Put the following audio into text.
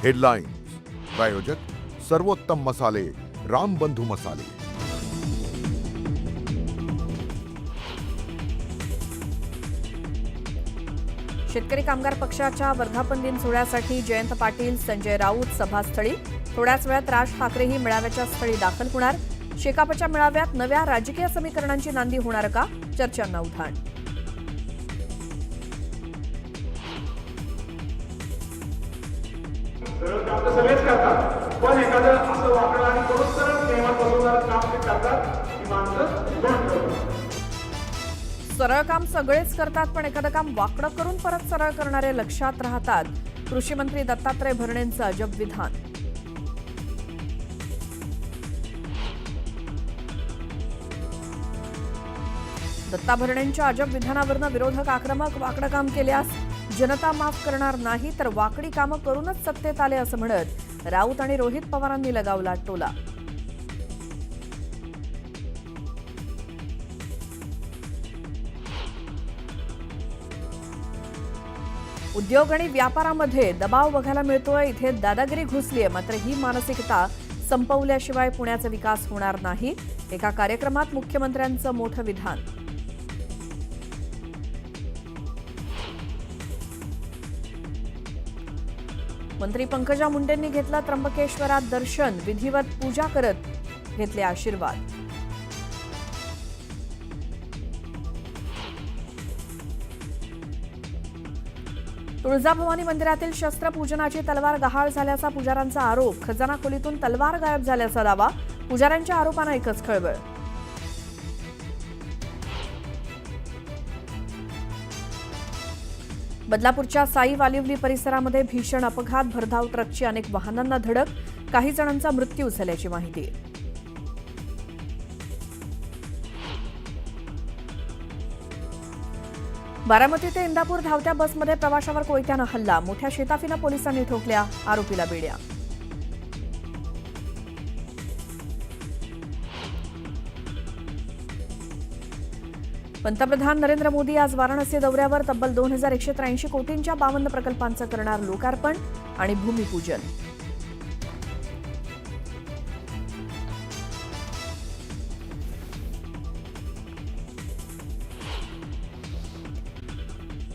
Headlines प्रायोजक सर्वोत्तम मसाले रामबंधू मसाले। शेतकरी कामगार पक्षाच्या वर्धापन दिन सोहळ्यासाठी जयंत पाटील, संजय राऊत सभास्थळी। थोड्याच वेळात राज ठाकरेही मेळाव्याच्या स्थळी दाखल होणार। शेकापच्या मेळाव्यात नव्या राजकीय समीकरणांची नांदी होणार का? चर्चांना उधाण। सगळेच करतात, पण एखादं असं वाकडं आणि करून सरळ नियमात बसवणारं काम ते करतात की माणसं दोन ठेवतात। सरळ काम सगळेच करतात, पण एखादं काम वाकडं करून परत सरळ करणारे लक्षात राहतात। कृषी मंत्री दत्तात्रय भरणेंचं अजब विधान। दत्ता भरणेंच्या अजब विधानावरून विरोधक आक्रमक। वाकडं काम केल्यास जनता माफ करणार नाही, तर वाकडी कामं करूनच सत्तेत आले असं म्हणत राऊत आणि रोहित पवारांनी लगावला टोला। उद्योग आणि व्यापारामध्ये दबाव बघायला मिळतोय। इथे दादागिरी घुसलीये, मात्र ही मानसिकता संपवल्याशिवाय पुण्याचा विकास होणार नाही। एका कार्यक्रमात मुख्यमंत्र्यांचं मोठं विधान। मंत्री पंकजा मुंडेंनी घेतलं त्र्यंबकेश्वरात दर्शन। विधिवत पूजा करत घेतले आशीर्वाद। तुळजाभवानी मंदिरातील शस्त्रपूजनाची तलवार गहाळ झाल्याचा पुजाऱ्यांचा आरोप। खजाना खोलीतून तलवार गायब झाल्याचा दावा। पुजाऱ्यांच्या आरोपांना एकच खळबळ। बदलापूरच्या साई वालिवली परिसरामध्ये भीषण अपघात। भरधाव ट्रकची अनेक वाहनांना धडक। काही जणांचा मृत्यू झाल्याची माहिती। बारामती ते इंदापूर धावत्या बसमध्ये प्रवाशावर कोयत्यानं हल्ला। मोठ्या शेताफीनं पोलिसांनी ठोकल्या आरोपीला बेड्या। पंतप्रधान नरेंद्र मोदी आज वाराणसी दौऱ्यावर। तब्बल 2183 कोटींच्या 52 प्रकल्पांचं करणार लोकार्पण आणि भूमिपूजन।